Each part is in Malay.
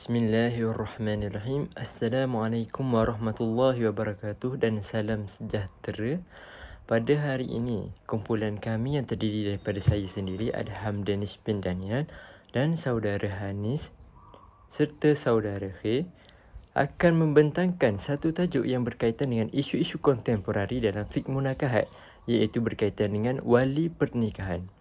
Bismillahirrahmanirrahim. Assalamualaikum warahmatullahi wabarakatuh dan salam sejahtera. Pada hari ini, kumpulan kami yang terdiri daripada saya sendiri, ada Hamdanish bin Daniel dan saudara Hanis serta saudara Khair akan membentangkan satu tajuk yang berkaitan dengan isu-isu kontemporari dalam fiqh munakahat, iaitu berkaitan dengan wali pernikahan.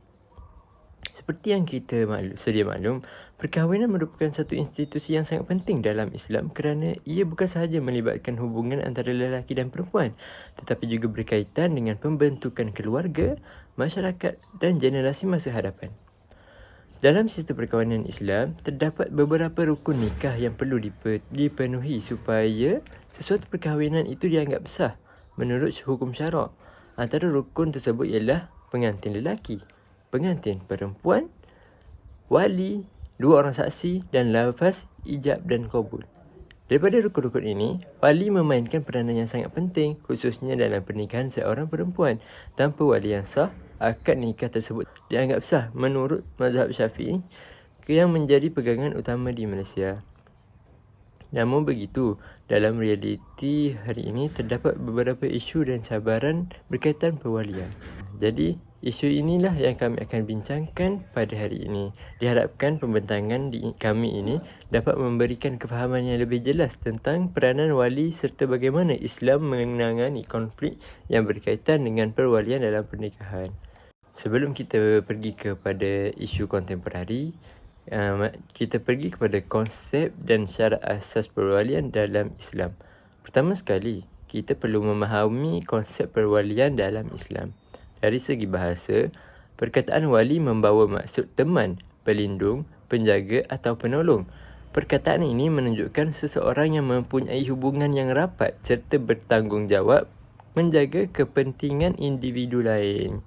Seperti yang kita sedia maklum, perkahwinan merupakan satu institusi yang sangat penting dalam Islam kerana ia bukan sahaja melibatkan hubungan antara lelaki dan perempuan, tetapi juga berkaitan dengan pembentukan keluarga, masyarakat dan generasi masa hadapan. Dalam sistem perkahwinan Islam, terdapat beberapa rukun nikah yang perlu dipenuhi supaya sesuatu perkahwinan itu dianggap sah menurut hukum syarak. Antara rukun tersebut ialah pengantin lelaki, pengantin perempuan, wali, dua orang saksi dan lafaz ijab dan qabul. Daripada rukun-rukun ini, wali memainkan peranan yang sangat penting khususnya dalam pernikahan seorang perempuan. Tanpa wali yang sah, akad nikah tersebut dianggap sah menurut mazhab Syafi'i yang menjadi pegangan utama di Malaysia. Namun begitu, dalam realiti hari ini terdapat beberapa isu dan cabaran berkaitan perwalian. Jadi, isu inilah yang kami akan bincangkan pada hari ini. Diharapkan pembentangan kami ini dapat memberikan kefahaman yang lebih jelas tentang peranan wali serta bagaimana Islam menangani konflik yang berkaitan dengan perwalian dalam pernikahan. Sebelum kita pergi kepada isu kontemporari, kita pergi kepada konsep dan syarat asas perwalian dalam Islam. Pertama sekali, kita perlu memahami konsep perwalian dalam Islam. Dari segi bahasa, perkataan wali membawa maksud teman, pelindung, penjaga atau penolong. Perkataan ini menunjukkan seseorang yang mempunyai hubungan yang rapat serta bertanggungjawab menjaga kepentingan individu lain.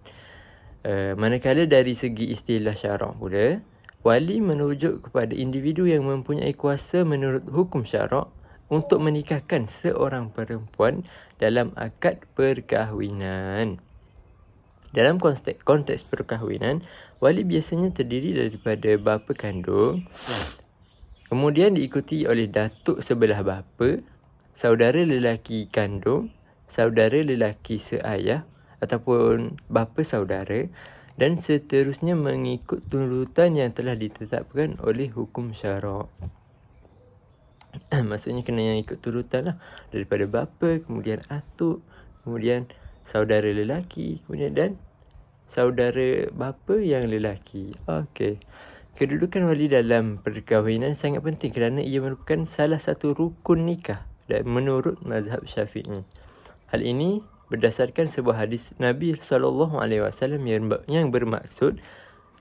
Manakala dari segi istilah syarak pula, wali merujuk kepada individu yang mempunyai kuasa menurut hukum syarak untuk menikahkan seorang perempuan dalam akad perkahwinan. Dalam konteks perkahwinan, wali biasanya terdiri daripada bapa kandung, kemudian diikuti oleh datuk sebelah bapa, saudara lelaki kandung, saudara lelaki seayah ataupun bapa saudara dan seterusnya mengikut turutan yang telah ditetapkan oleh hukum syarak. Maksudnya kena ikut turutan lah, daripada bapa, kemudian atuk, kemudian saudara lelaki, kemudian dan saudara bapa yang lelaki. Okey. Kedudukan wali dalam perkahwinan sangat penting kerana ia merupakan salah satu rukun nikah dan menurut mazhab Syafi'i. Hal ini berdasarkan sebuah hadis Nabi SAW yang bermaksud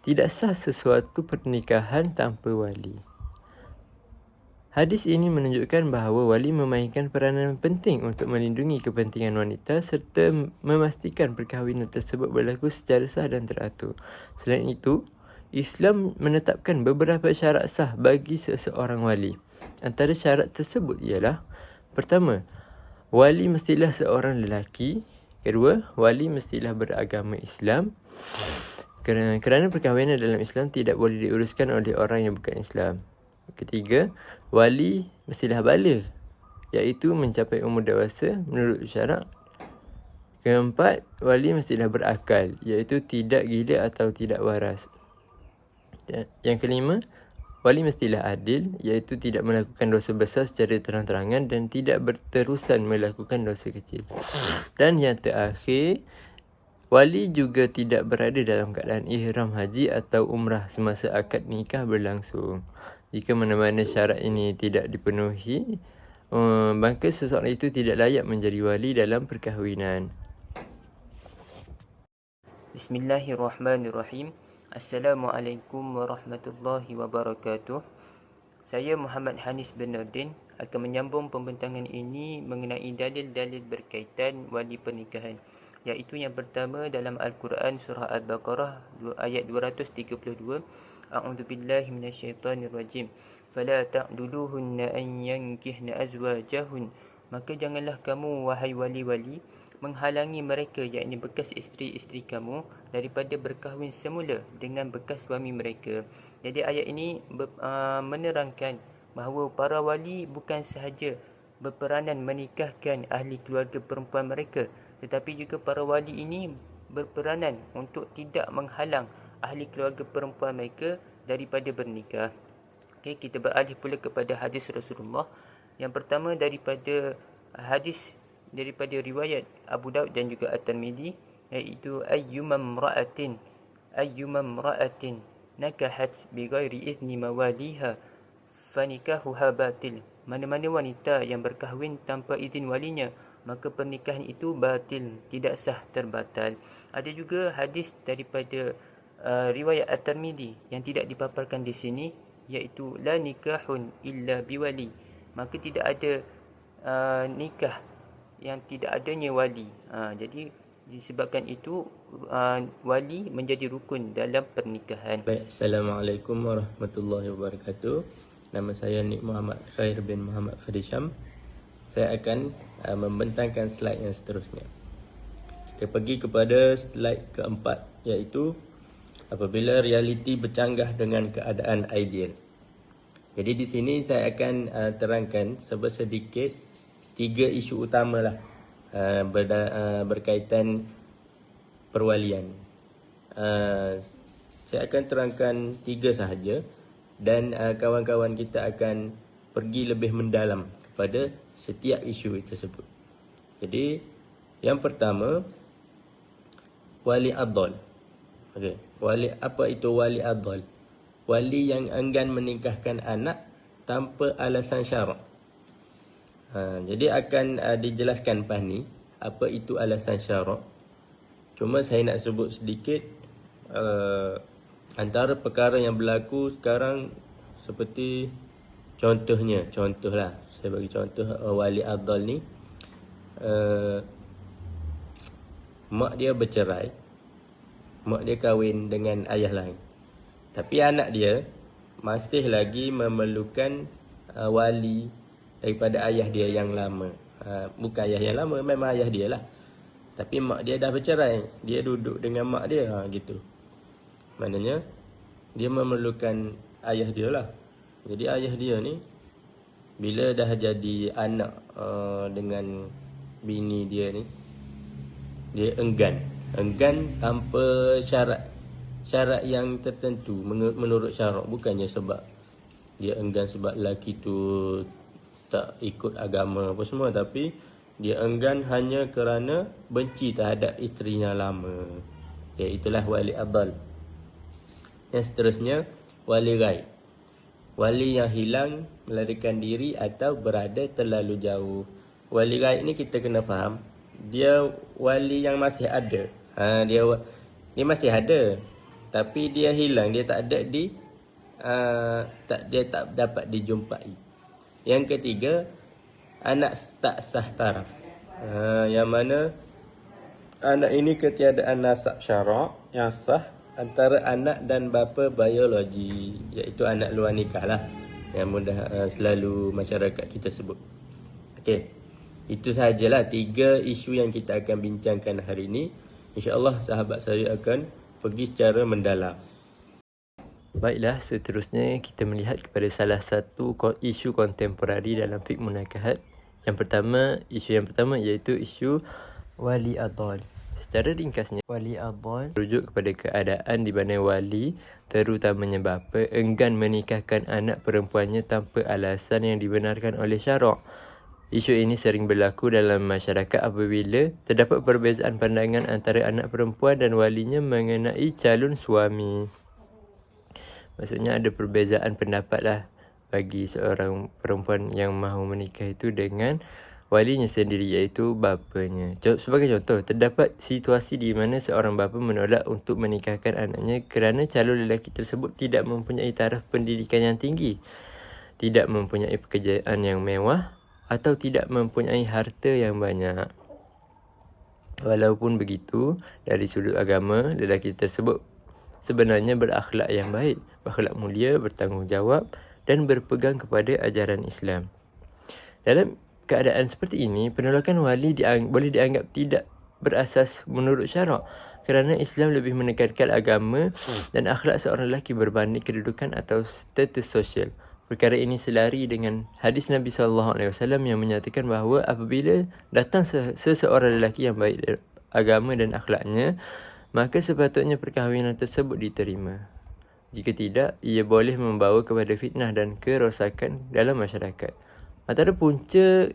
tidak sah sesuatu pernikahan tanpa wali. Hadis ini menunjukkan bahawa wali memainkan peranan penting untuk melindungi kepentingan wanita serta memastikan perkahwinan tersebut berlaku secara sah dan teratur. Selain itu, Islam menetapkan beberapa syarat sah bagi seseorang wali. Antara syarat tersebut ialah: pertama, wali mestilah seorang lelaki. Kedua, wali mestilah beragama Islam. Kerana perkahwinan dalam Islam tidak boleh diuruskan oleh orang yang bukan Islam. Ketiga, wali mestilah baligh, iaitu mencapai umur dewasa menurut syarak. Keempat, wali mestilah berakal, iaitu tidak gila atau tidak waras. Yang kelima, wali mestilah adil, iaitu tidak melakukan dosa besar secara terang-terangan dan tidak berterusan melakukan dosa kecil. Dan yang terakhir, wali juga tidak berada dalam keadaan ihram haji atau umrah semasa akad nikah berlangsung. Jika mana-mana syarat ini tidak dipenuhi, maka seseorang itu tidak layak menjadi wali dalam perkahwinan. Bismillahirrahmanirrahim. Assalamualaikum warahmatullahi wabarakatuh. Saya Muhammad Hanis bin Nurdin akan menyambung pembentangan ini mengenai dalil-dalil berkaitan wali pernikahan, iaitu yang pertama dalam Al-Quran surah Al-Baqarah ayat 232. A'udzubillahi minasyaitanirrajim. Fala ta'duluhunna an yankihna azwajahun. Maka janganlah kamu wahai wali-wali menghalangi mereka, yakni bekas isteri-isteri kamu, daripada berkahwin semula dengan bekas suami mereka. Jadi ayat ini menerangkan bahawa para wali bukan sahaja berperanan menikahkan ahli keluarga perempuan mereka, tetapi juga para wali ini berperanan untuk tidak menghalang ahli keluarga perempuan mereka daripada bernikah. Okey, kita beralih pula kepada hadis Rasulullah. Yang pertama daripada hadis daripada riwayat Abu Daud dan juga At-Tirmizi, iaitu ayyumam ra'atin nakahat bighairi idzni mawaliha fanikahuha batil. Mana-mana wanita yang berkahwin tanpa izin walinya, maka pernikahan itu batil, tidak sah, terbatal. Ada juga hadis daripada riwayat At-Tirmizi yang tidak dipaparkan di sini, iaitu la nikahun illa biwali. Maka tidak ada nikah yang tidak adanya wali. Jadi disebabkan itu wali menjadi rukun dalam pernikahan. Baik, Assalamualaikum warahmatullahi wabarakatuh. Nama saya Nik Muhammad Khair bin Muhammad Fadisham. Saya akan membentangkan slide yang seterusnya. Kita pergi kepada slide keempat, iaitu apabila realiti bercanggah dengan keadaan ideal. Jadi di sini saya akan terangkan sedikit 3 isu utamalah berkaitan perwalian. Saya akan terangkan 3 sahaja dan kawan-kawan kita akan pergi lebih mendalam kepada setiap isu tersebut. Jadi yang pertama, wali adhal. Okey, apa itu wali adhal? Wali yang enggan menikahkan anak tanpa alasan syarak. Jadi akan dijelaskan lepas ni apa itu alasan syarak. Cuma saya nak sebut sedikit antara perkara yang berlaku sekarang, seperti contohlah, saya bagi contoh wali adhal ni, mak dia bercerai, mak dia kahwin dengan ayah lain, tapi anak dia masih lagi memerlukan wali daripada ayah dia yang lama. Bukan ayah yang lama, memang ayah dia lah, tapi mak dia dah bercerai, dia duduk dengan mak dia, gitu. Maknanya dia memerlukan ayah dia lah. Jadi ayah dia ni bila dah jadi anak dengan bini dia ni, dia enggan tanpa syarat yang tertentu menurut syarak. Bukannya sebab dia enggan sebab lelaki tu tak ikut agama apa semua, tapi dia enggan hanya kerana benci terhadap isterinya lama. Itulah wali adhal. Yang seterusnya, wali ghaib. Wali yang hilang, melarikan diri atau berada terlalu jauh. Wali ghaib ni kita kena faham, dia wali yang masih ada. Dia masih ada, tapi dia hilang, dia tak ada dia tak dapat dijumpai. Yang ketiga, anak tak sah taraf. Yang mana anak ini ketiadaan nasab syarak yang sah antara anak dan bapa biologi, iaitu anak luar nikah lah, yang mudah selalu masyarakat kita sebut. Okey, itu sahajalah 3 isu yang kita akan bincangkan hari ini. InsyaAllah sahabat saya akan pergi secara mendalam. Baiklah, seterusnya kita melihat kepada salah satu isu kontemporari dalam fiqh munakahat. Isu yang pertama iaitu isu wali adhal. Secara ringkasnya, wali adhal merujuk kepada keadaan di mana wali, terutamanya bapa, enggan menikahkan anak perempuannya tanpa alasan yang dibenarkan oleh syarak. Isu ini sering berlaku dalam masyarakat apabila terdapat perbezaan pandangan antara anak perempuan dan walinya mengenai calon suami. Maksudnya ada perbezaan pendapat lah bagi seorang perempuan yang mahu menikah itu dengan walinya sendiri, iaitu bapanya. Sebagai contoh, terdapat situasi di mana seorang bapa menolak untuk menikahkan anaknya kerana calon lelaki tersebut tidak mempunyai taraf pendidikan yang tinggi, tidak mempunyai pekerjaan yang mewah atau tidak mempunyai harta yang banyak. Walaupun begitu, dari sudut agama, lelaki tersebut sebenarnya berakhlak yang baik, berakhlak mulia, bertanggungjawab dan berpegang kepada ajaran Islam. Dalam keadaan seperti ini, penolakan wali boleh dianggap tidak berasas menurut syarak, kerana Islam lebih menekankan agama dan akhlak seorang lelaki berbanding kedudukan atau status sosial. Perkara ini selari dengan hadis Nabi SAW yang menyatakan bahawa apabila datang seseorang lelaki yang baik agama dan akhlaknya, maka sepatutnya perkahwinan tersebut diterima. Jika tidak, ia boleh membawa kepada fitnah dan kerosakan dalam masyarakat. Antara punca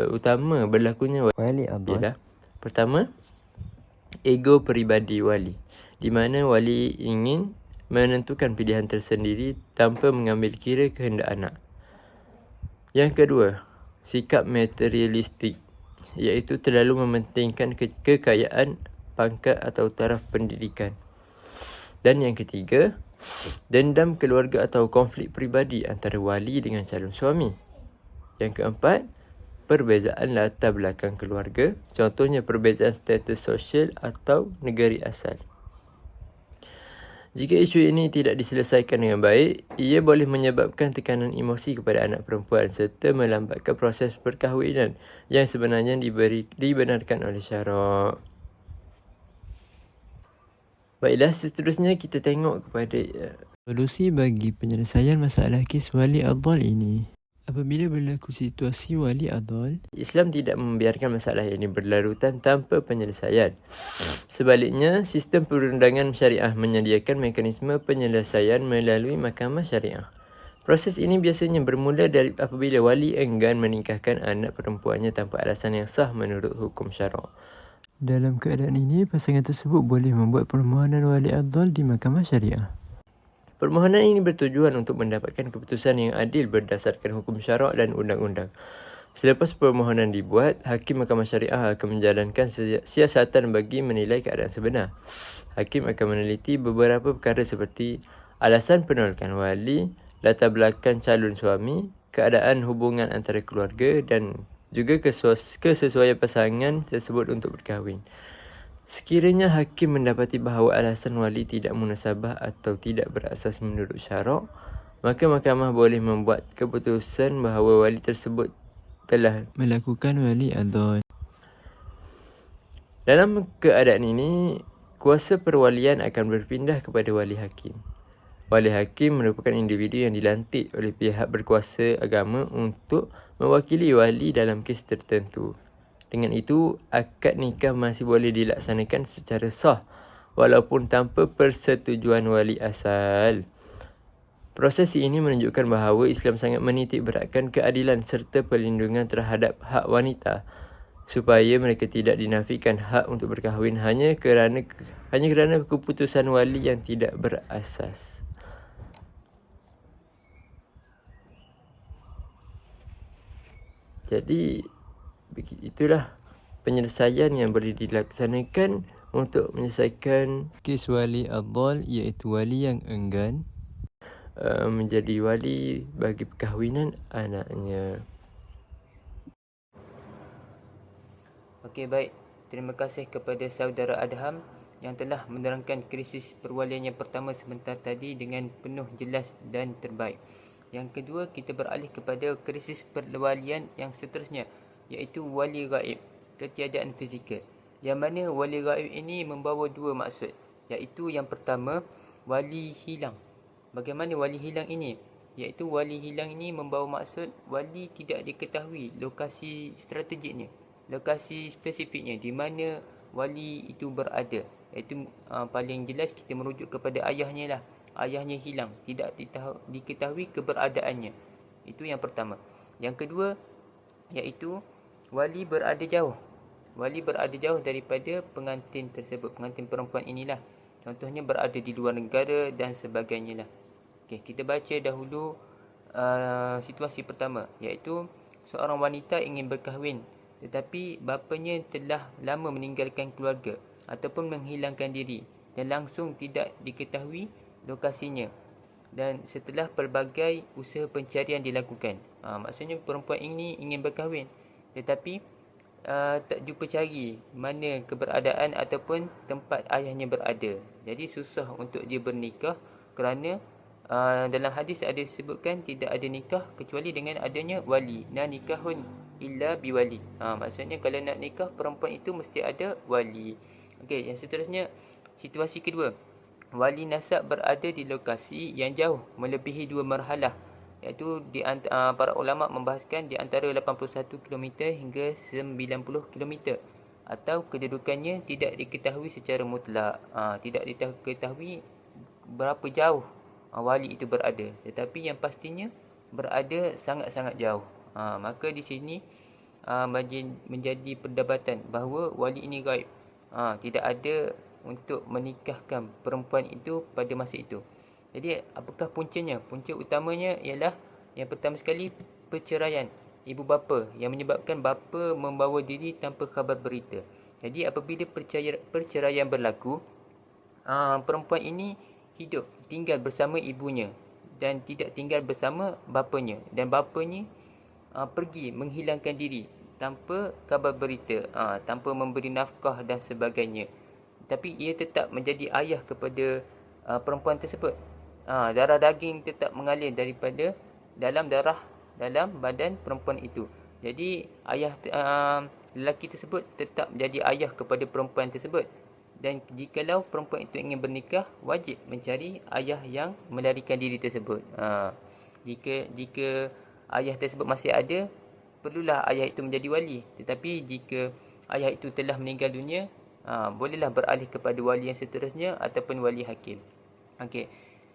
utama berlakunya wali ialah pertama, ego peribadi wali, di mana wali ingin menentukan pilihan tersendiri tanpa mengambil kira kehendak anak. Yang kedua, sikap materialistik, iaitu terlalu mementingkan kekayaan, pangkat atau taraf pendidikan. Dan yang ketiga, dendam keluarga atau konflik peribadi antara wali dengan calon suami. Yang keempat, perbezaan latar belakang keluarga, contohnya perbezaan status sosial atau negeri asal. Jika isu ini tidak diselesaikan dengan baik, ia boleh menyebabkan tekanan emosi kepada anak perempuan serta melambatkan proses perkahwinan yang sebenarnya dibenarkan oleh syarak. Baiklah, seterusnya kita tengok kepada solusi bagi penyelesaian masalah kes wali adhal ini. Apabila berlaku situasi wali adhal, Islam tidak membiarkan masalah ini berlarutan tanpa penyelesaian. Sebaliknya, sistem perundangan syariah menyediakan mekanisme penyelesaian melalui mahkamah syariah. Proses ini biasanya bermula dari apabila wali enggan menikahkan anak perempuannya tanpa alasan yang sah menurut hukum syarak. Dalam keadaan ini, pasangan tersebut boleh membuat permohonan wali adhal di mahkamah syariah. Permohonan ini bertujuan untuk mendapatkan keputusan yang adil berdasarkan hukum syarak dan undang-undang. Selepas permohonan dibuat, Hakim Mahkamah Syariah akan menjalankan siasatan bagi menilai keadaan sebenar. Hakim akan meneliti beberapa perkara seperti alasan penolakan wali, latar belakang calon suami, keadaan hubungan antara keluarga dan juga kesesuaian pasangan tersebut untuk berkahwin. Sekiranya hakim mendapati bahawa alasan wali tidak munasabah atau tidak berasas menurut syarak, maka mahkamah boleh membuat keputusan bahawa wali tersebut telah melakukan wali adhal. Dalam keadaan ini, kuasa perwalian akan berpindah kepada wali hakim. Wali hakim merupakan individu yang dilantik oleh pihak berkuasa agama untuk mewakili wali dalam kes tertentu. Dengan itu, akad nikah masih boleh dilaksanakan secara sah walaupun tanpa persetujuan wali asal. Proses ini menunjukkan bahawa Islam sangat menitik beratkan keadilan serta perlindungan terhadap hak wanita supaya mereka tidak dinafikan hak untuk berkahwin hanya kerana keputusan wali yang tidak berasas. Jadi, itulah penyelesaian yang boleh dilaksanakan untuk menyelesaikan kes wali adhal, iaitu wali yang enggan menjadi wali bagi perkahwinan anaknya. Okey, baik. Terima kasih kepada saudara Adham yang telah menerangkan krisis perwalian yang pertama sebentar tadi dengan penuh jelas dan terbaik. Yang kedua, kita beralih kepada krisis perwalian yang seterusnya, iaitu wali gaib, ketiadaan fizikal. Yang mana wali gaib ini membawa dua maksud, iaitu yang pertama, wali hilang. Bagaimana wali hilang ini? Iaitu wali hilang ini membawa maksud wali tidak diketahui lokasi strategiknya, lokasi spesifiknya, di mana wali itu berada. Iaitu paling jelas kita merujuk kepada ayahnya lah. Ayahnya hilang, tidak diketahui keberadaannya. Itu yang pertama. Yang kedua, iaitu wali berada jauh. Wali berada jauh daripada pengantin tersebut. Pengantin perempuan inilah. Contohnya berada di luar negara dan sebagainya lah. Okay, kita baca dahulu situasi pertama, iaitu seorang wanita ingin berkahwin tetapi bapanya telah lama meninggalkan keluarga ataupun menghilangkan diri dan langsung tidak diketahui lokasinya. Dan setelah pelbagai usaha pencarian dilakukan, maksudnya perempuan ini ingin berkahwin tetapi tak jumpa cari mana keberadaan ataupun tempat ayahnya berada. Jadi susah untuk dia bernikah kerana dalam hadis ada disebutkan tidak ada nikah kecuali dengan adanya wali. La nikahun illa biwali. Maksudnya kalau nak nikah, perempuan itu mesti ada wali. Okey, yang seterusnya, situasi kedua. Wali nasab berada di lokasi yang jauh melebihi 2 marhalah iaitu para ulama membahaskan di antara 81 km hingga 90 km, atau kedudukannya tidak diketahui secara mutlak. Tidak diketahui berapa jauh wali itu berada, tetapi yang pastinya berada sangat-sangat jauh. Maka di sini menjadi perdebatan bahawa wali ini gaib. Tidak ada untuk menikahkan perempuan itu pada masa itu. Jadi apakah puncanya? Punca utamanya ialah yang pertama sekali perceraian ibu bapa yang menyebabkan bapa membawa diri tanpa khabar berita. Jadi apabila perceraian berlaku, perempuan ini hidup tinggal bersama ibunya dan tidak tinggal bersama bapanya, dan bapanya pergi menghilangkan diri tanpa khabar berita, tanpa memberi nafkah dan sebagainya. Tapi ia tetap menjadi ayah kepada perempuan tersebut. Darah daging tetap mengalir daripada dalam badan perempuan itu. Jadi ayah lelaki tersebut tetap menjadi ayah kepada perempuan tersebut. Dan jikalau perempuan itu ingin bernikah, wajib mencari ayah yang melarikan diri tersebut. Jika ayah tersebut masih ada, perlulah ayah itu menjadi wali. Tetapi jika ayah itu telah meninggal dunia, bolehlah beralih kepada wali yang seterusnya ataupun wali hakim. Okey.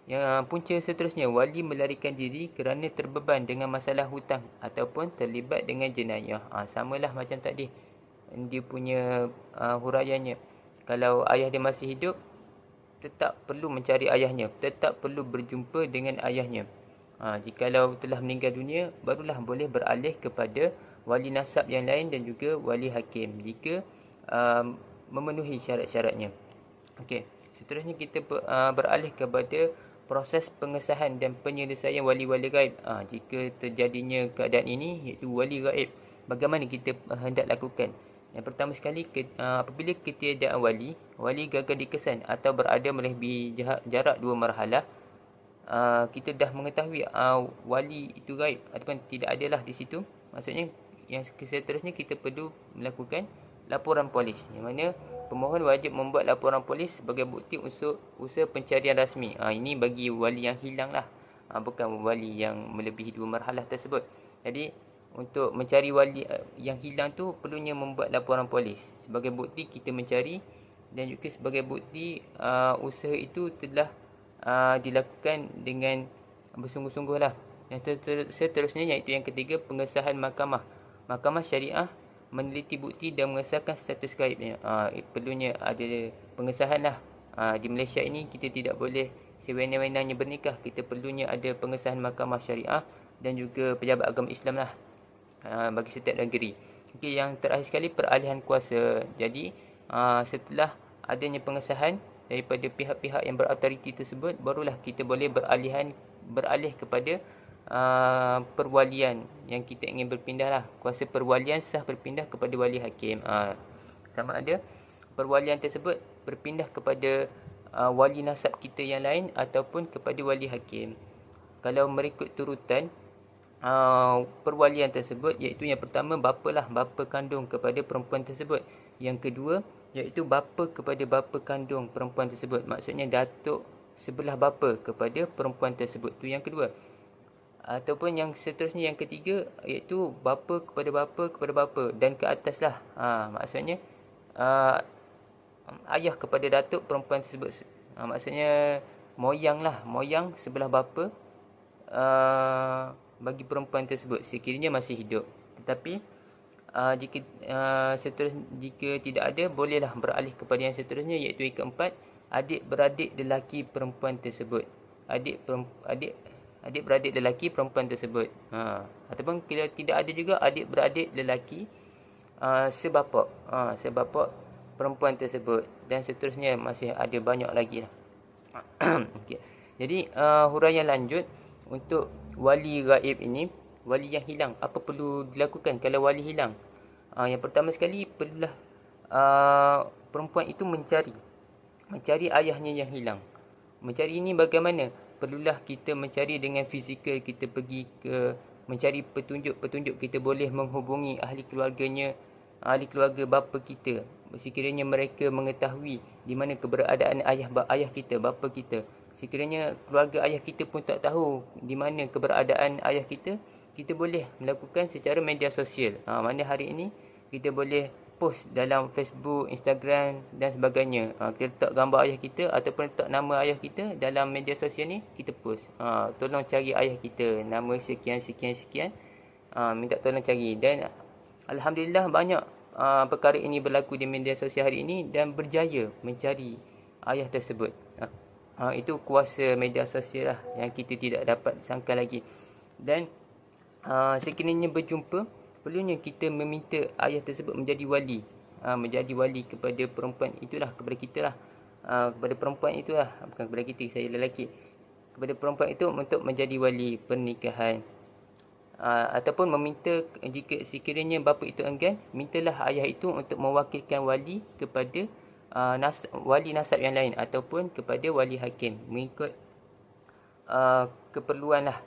Yang punca seterusnya, wali melarikan diri kerana terbeban dengan masalah hutang ataupun terlibat dengan jenayah. Samalah macam tadi, dia punya huraiannya. Kalau ayah dia masih hidup, tetap perlu mencari ayahnya, tetap perlu berjumpa dengan ayahnya. Jikalau telah meninggal dunia, barulah boleh beralih kepada wali nasab yang lain dan juga wali hakim jika memenuhi syarat-syaratnya. Okey, seterusnya kita beralih kepada proses pengesahan dan penyelesaian wali-wali gaib. Jika terjadinya keadaan ini, iaitu wali gaib, bagaimana kita hendak lakukan? Yang pertama sekali, apabila ketiadaan wali gagal dikesan atau berada melebihi jarak 2 marhalah, kita dah mengetahui wali itu gaib ataupun tidak adalah di situ. Maksudnya yang seterusnya kita perlu melakukan laporan polis, yang mana pemohon wajib membuat laporan polis sebagai bukti usaha pencarian rasmi. Ini bagi wali yang hilang lah, bukan wali yang melebihi 2 marhalah tersebut. Jadi untuk mencari wali yang hilang tu, perlunya membuat laporan polis sebagai bukti kita mencari, dan juga sebagai bukti usaha itu telah dilakukan dengan bersungguh-sungguh lah. Yang seterusnya, iaitu yang ketiga, pengesahan mahkamah syariah meneliti bukti dan mengesahkan status gaibnya. Perlunya ada pengesahan lah. Di Malaysia ini kita tidak boleh sewenang-wenangnya bernikah. Kita perlunya ada pengesahan mahkamah syariah dan juga pejabat agama Islam lah, bagi setiap negeri. Okay, yang terakhir sekali, peralihan kuasa. Jadi setelah adanya pengesahan daripada pihak-pihak yang berautoriti tersebut, barulah kita boleh beralih kepada perwalian yang kita ingin berpindah lah. Kuasa perwalian sah berpindah kepada wali hakim. Sama ada perwalian tersebut berpindah kepada wali nasab kita yang lain ataupun kepada wali hakim. Kalau mengikut turutan perwalian tersebut, iaitu yang pertama, bapa kandung kepada perempuan tersebut. Yang kedua, iaitu bapa kepada bapa kandung perempuan tersebut. Maksudnya datuk sebelah bapa kepada perempuan tersebut. Tu yang kedua. Ataupun yang seterusnya, yang ketiga, iaitu bapa kepada bapa dan ke atas lah. Maksudnya ayah kepada datuk perempuan tersebut. Maksudnya moyang sebelah bapa bagi perempuan tersebut sekiranya masih hidup. Tetapi jika tidak ada, bolehlah beralih kepada yang seterusnya, iaitu yang keempat, adik-beradik lelaki perempuan tersebut. Adik-beradik lelaki perempuan tersebut. Ataupun kalau tidak ada juga, adik-beradik lelaki sebapak perempuan tersebut, dan seterusnya, masih ada banyak lagi lah. Okay. Jadi huraian lanjut untuk wali gaib ini, wali yang hilang. Apa perlu dilakukan kalau wali hilang? Yang pertama sekali, perlulah perempuan itu mencari ayahnya yang hilang. Mencari ini bagaimana? Perlulah kita mencari dengan fizikal. Kita pergi mencari petunjuk. Kita boleh menghubungi ahli keluarga bapa kita, sekiranya mereka mengetahui di mana keberadaan ayah kita, bapa kita. sekiranya keluarga ayah kita pun tak tahu di mana keberadaan ayah kita boleh melakukan secara media sosial. Mana hari ini kita boleh post dalam Facebook, Instagram dan sebagainya. Kita letak gambar ayah kita ataupun letak nama ayah kita dalam media sosial ni, kita post. Tolong cari ayah kita, nama sekian. Minta tolong cari. Dan alhamdulillah banyak perkara ini berlaku di media sosial hari ini dan berjaya mencari ayah tersebut. Itu kuasa media sosial lah yang kita tidak dapat sangka lagi. Dan sekiranya berjumpa, perlunya kita meminta ayah tersebut menjadi wali. Menjadi wali kepada perempuan itulah, kepada kita lah. Kepada perempuan itulah, bukan kepada kita, saya lelaki. Kepada perempuan itu untuk menjadi wali pernikahan. Ataupun meminta, jika sekiranya bapa itu enggan, mintalah ayah itu untuk mewakilkan wali kepada wali nasab yang lain ataupun kepada wali hakim mengikut keperluan lah.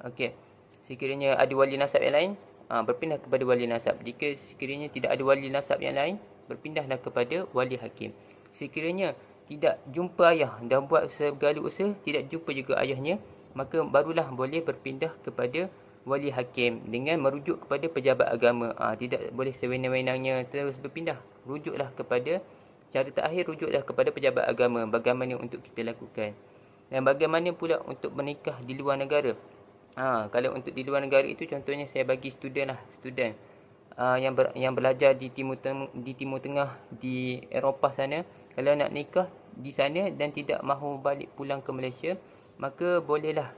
Okey. Sekiranya ada wali nasab yang lain, berpindah kepada wali nasab. Jika sekiranya tidak ada wali nasab yang lain, berpindahlah kepada wali hakim. Sekiranya tidak jumpa ayah dan buat segala usaha tidak jumpa juga ayahnya, maka barulah boleh berpindah kepada wali hakim dengan merujuk kepada pejabat agama. Tidak boleh sewenang-wenangnya terus berpindah. Rujuklah kepada cara terakhir, rujuklah kepada pejabat agama bagaimana untuk kita lakukan. Dan bagaimana pula untuk menikah di luar negara. Kalau untuk di luar negara itu, contohnya saya bagi student yang belajar di Timur Tengah, di Eropah sana. Kalau nak nikah di sana dan tidak mahu balik pulang ke Malaysia, maka bolehlah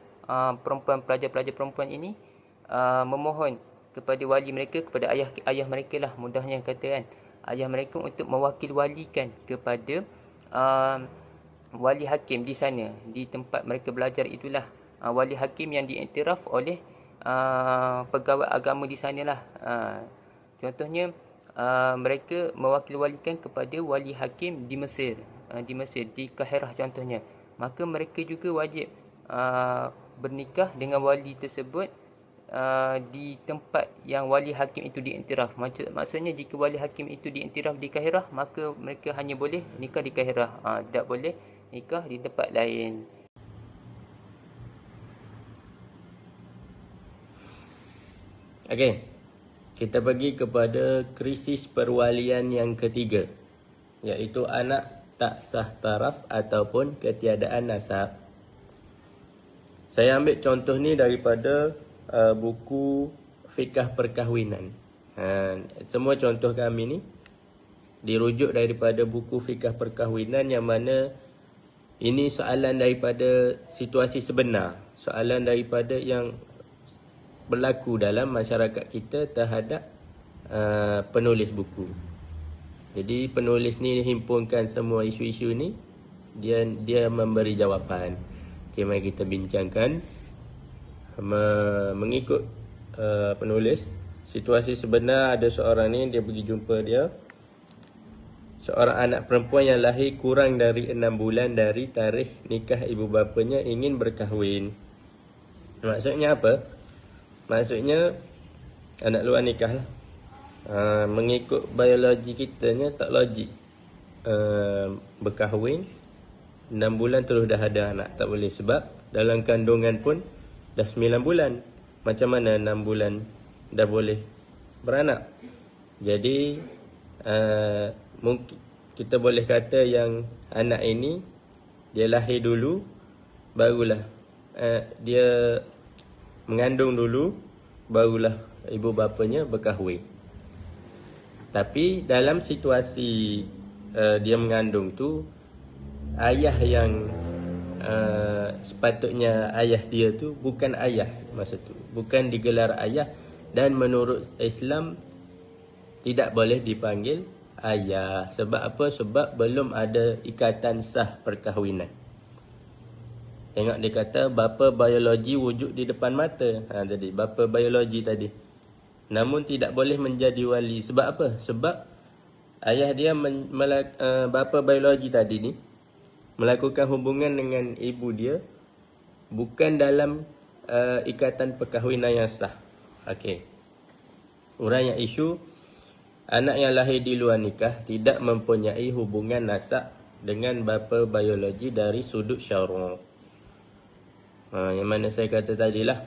pelajar-pelajar perempuan ini memohon kepada wali mereka, kepada ayah mereka lah, mudahnya kata kan, ayah mereka untuk mewakil-walikan kepada wali hakim di sana, di tempat mereka belajar itulah. Wali hakim yang diiktiraf oleh pegawai agama di sanalah. Contohnya mereka mewakil-walikan kepada wali hakim di Mesir, di Kahirah contohnya. Maka mereka juga wajib bernikah dengan wali tersebut di tempat yang wali hakim itu diiktiraf. Maksudnya jika wali hakim itu diiktiraf di Kahirah, maka mereka hanya boleh nikah di Kahirah, tidak boleh nikah di tempat lain. Okey, kita pergi kepada krisis perwalian yang ketiga, iaitu anak tak sah taraf ataupun ketiadaan nasab. Saya ambil contoh ni daripada buku Fikah Perkahwinan. Semua contoh kami ni dirujuk daripada buku Fikah Perkahwinan, yang mana ini soalan daripada situasi sebenar, soalan daripada yang berlaku dalam masyarakat kita terhadap penulis buku. Jadi penulis ni himpunkan semua isu-isu ni, dia memberi jawapan. Okay, mari kita bincangkan. Mengikut penulis, situasi sebenar, ada seorang ni, dia pergi jumpa dia, seorang anak perempuan yang lahir kurang dari 6 bulan dari tarikh nikah ibu bapanya ingin berkahwin. Maksudnya apa? Maksudnya anak luar nikah lah. Mengikut biologi kitanya tak logik. Berkahwin 6 bulan terus dah ada anak, tak boleh. Sebab dalam kandungan pun dah 9 bulan. Macam mana 6 bulan dah boleh beranak? Jadi mungkin kita boleh kata yang anak ini dia lahir dulu, barulah dia mengandung dulu, barulah ibu bapanya berkahwin. Tapi dalam situasi dia mengandung tu, ayah yang sepatutnya ayah dia tu bukan ayah masa tu, bukan digelar ayah, dan menurut Islam tidak boleh dipanggil ayah. Sebab apa? Sebab belum ada ikatan sah perkahwinan. Tengok dia kata bapa biologi wujud di depan mata. Tadi bapa biologi tadi, namun tidak boleh menjadi wali. Sebab apa? Sebab ayah dia bapa biologi tadi ni melakukan hubungan dengan ibu dia bukan dalam ikatan perkahwinan yang sah. Okey. Uraian isu, anak yang lahir di luar nikah tidak mempunyai hubungan nasab dengan bapa biologi dari sudut syara'. Yang mana saya kata tadilah,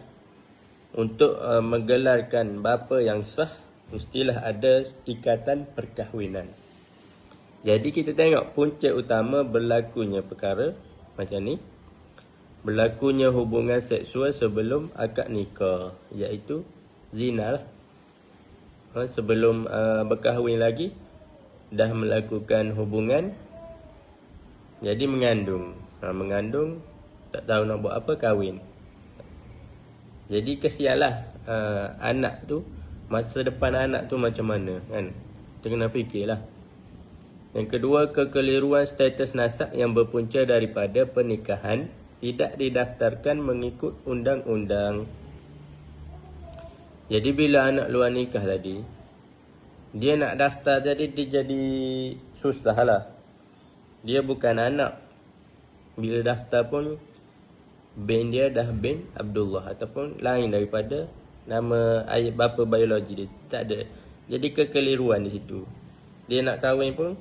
untuk menggelarkan bapa yang sah, mestilah ada ikatan perkahwinan. Jadi kita tengok punca utama berlakunya perkara macam ni. Berlakunya hubungan seksual sebelum akad nikah, iaitu zina lah. Sebelum berkahwin lagi, dah melakukan hubungan, jadi mengandung. Mengandung, tak tahu nak buat apa, kahwin. Jadi kesianlah anak tu, masa depan anak tu macam mana kan. Kita kena fikirlah. Yang kedua, kekeliruan status nasab yang berpunca daripada pernikahan tidak didaftarkan mengikut undang-undang. Jadi bila anak luar nikah tadi, dia nak daftar, jadi dia jadi susah lah. Dia bukan anak. Bila daftar pun bin dia dah bin Abdullah ataupun lain daripada nama ayah bapa biologi dia. Tak ada. Jadi kekeliruan di situ. Dia nak kahwin pun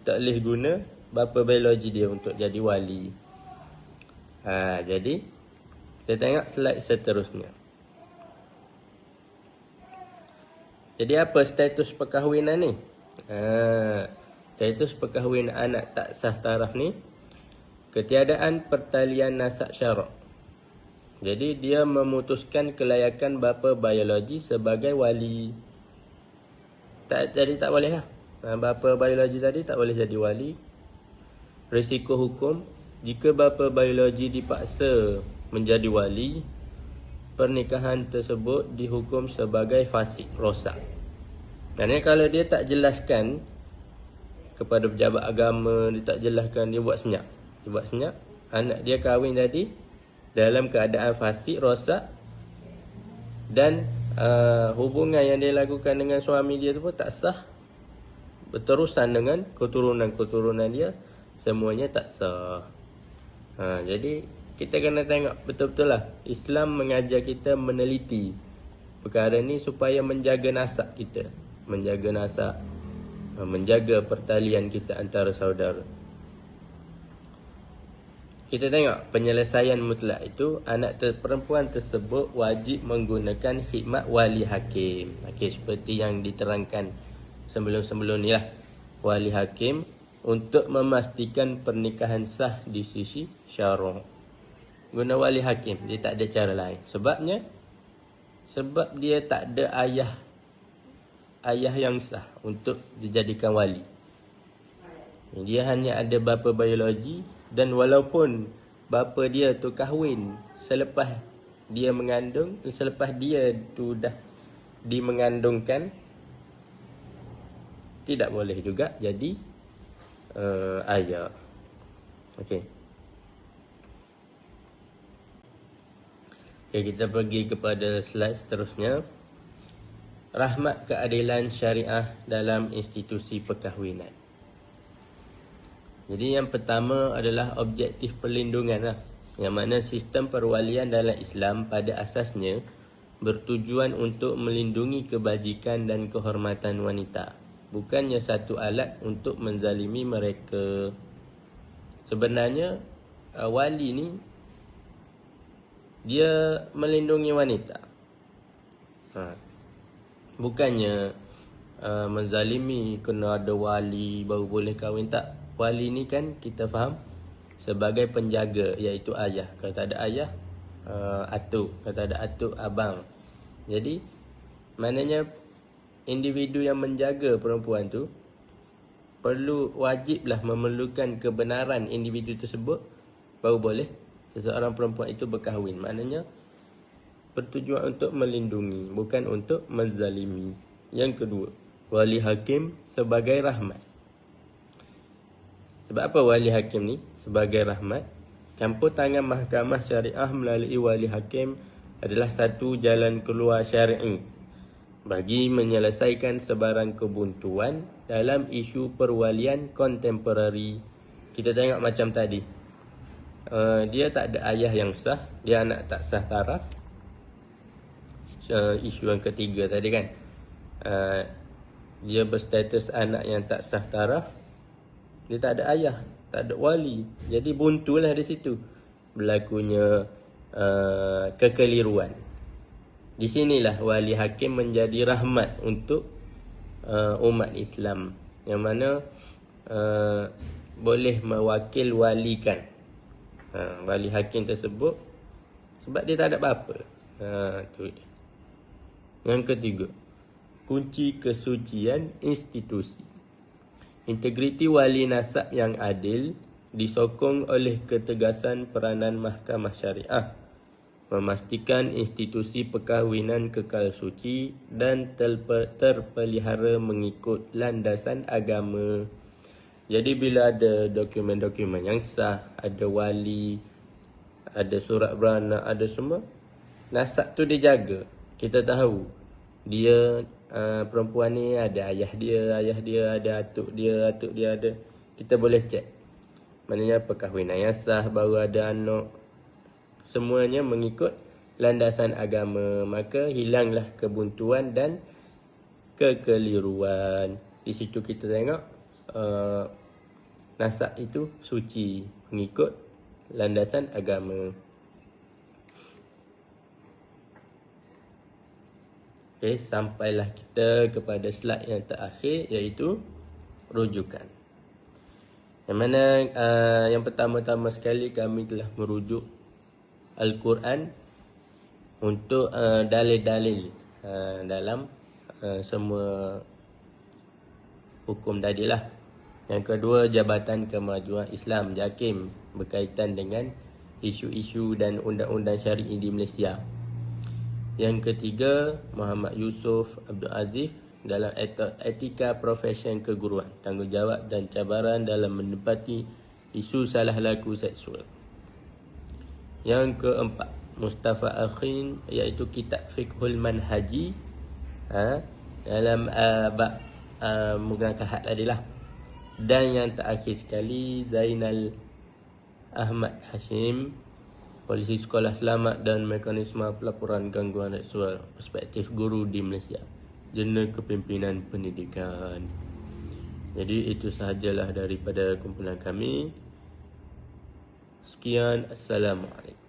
tak boleh guna bapa biologi dia untuk jadi wali. Jadi kita tengok slide seterusnya. Jadi apa status perkahwinan ni? Status perkahwinan anak tak sah taraf ni, ketiadaan pertalian nasab syarak. Jadi dia memutuskan kelayakan bapa biologi sebagai wali. Jadi tak boleh lah. Bapa biologi tadi tak boleh jadi wali. Risiko hukum, jika bapa biologi dipaksa menjadi wali, pernikahan tersebut dihukum sebagai fasik, rosak. Kerana kalau dia tak jelaskan kepada pejabat agama, dia tak jelaskan, dia buat senyap. Dia buat senyap, anak dia kahwin tadi dalam keadaan fasik, rosak, dan hubungan yang dia lakukan dengan suami dia tu pun tak sah, berterusan dengan keturunan-keturunan dia, semuanya tak sah. Jadi kita kena tengok betul-betul lah. Islam mengajar kita meneliti perkara ni supaya menjaga nasab kita, menjaga nasab, menjaga pertalian kita antara saudara. Kita tengok penyelesaian mutlak itu, anak perempuan tersebut wajib menggunakan khidmat wali hakim. Seperti yang diterangkan sebelum-sebelum ni lah. Wali hakim untuk memastikan pernikahan sah di sisi syarak. Guna wali hakim, dia tak ada cara lain. Sebab dia tak ada ayah yang sah untuk dijadikan wali. Dia hanya ada bapa biologi, dan walaupun bapa dia tu kahwin selepas dia mengandung, selepas dia tu dah dimengandungkan, tidak boleh juga jadi ayah. Okey, kita pergi kepada slide seterusnya. Rahmat keadilan syariah dalam institusi perkahwinan. Jadi yang pertama adalah objektif perlindungan lah. Yang mana sistem perwalian dalam Islam pada asasnya bertujuan untuk melindungi kebajikan dan kehormatan wanita. Bukannya satu alat untuk menzalimi mereka. Sebenarnya wali ni dia melindungi wanita. Bukannya menzalimi kena ada wali baru boleh kahwin, tak. Wali ni kan kita faham sebagai penjaga, iaitu ayah. Kalau tak ada ayah, atuk. Kalau tak ada atuk, abang. Jadi maknanya individu yang menjaga perempuan tu wajiblah memerlukan kebenaran individu tersebut baru boleh seseorang perempuan itu berkahwin. Maknanya bertujuan untuk melindungi, bukan untuk menzalimi. Yang kedua, wali hakim sebagai rahmat. Sebab apa wali hakim ni sebagai rahmat? Campur tangan mahkamah syariah melalui wali hakim adalah satu jalan keluar syar'i bagi menyelesaikan sebarang kebuntuan dalam isu perwalian kontemporari. Kita tengok macam tadi. Dia tak ada ayah yang sah, dia anak tak sah taraf. Isu yang ketiga tadi kan, dia berstatus anak yang tak sah taraf. Dia tak ada ayah, tak ada wali. Jadi buntulah di situ. Berlakunya kekeliruan. Di sinilah wali hakim menjadi rahmat untuk umat Islam, yang mana boleh mewakil walikan wali hakim tersebut sebab dia tak ada apa-apa. Tu dia. Yang ketiga, kunci kesucian institusi. Integriti wali nasab yang adil disokong oleh ketegasan peranan mahkamah syariah, memastikan institusi perkahwinan kekal suci dan terpelihara mengikut landasan agama. Jadi bila ada dokumen-dokumen yang sah, ada wali, ada surat beranak, ada semua, nasab tu dijaga. Kita tahu dia perempuan ni ada ayah dia ada atuk dia ada. Kita boleh cek. Maknanya perkahwinan yang sah, baru ada anak. Semuanya mengikut landasan agama. Maka hilanglah kebuntuan dan kekeliruan. Di situ kita tengok nasab itu suci, mengikut landasan agama. Okay, sampailah kita kepada slide yang terakhir, iaitu rujukan. Yang mana yang pertama-tama sekali kami telah merujuk Al-Quran untuk dalil-dalil dalam semua hukum tadi lah. Yang kedua, Jabatan Kemajuan Islam JAKIM berkaitan dengan isu-isu dan undang-undang syar'i di Malaysia. Yang ketiga, Muhammad Yusof Abdul Aziz dalam etika profesion keguruan, tanggungjawab dan cabaran dalam menepati isu salah laku seksual. Yang keempat, Mustafa Akhin, iaitu kitab Fiqhul Manhaji dalam bab menggunakan had tadilah. Dan yang terakhir sekali, Zainal Ahmad Hashim, Polisi Sekolah Selamat dan Mekanisme Pelaporan Gangguan Seksual, Perspektif Guru di Malaysia, Jurnal Kepimpinan Pendidikan. Jadi itu sahajalah daripada kumpulan kami. Sekian, Assalamualaikum.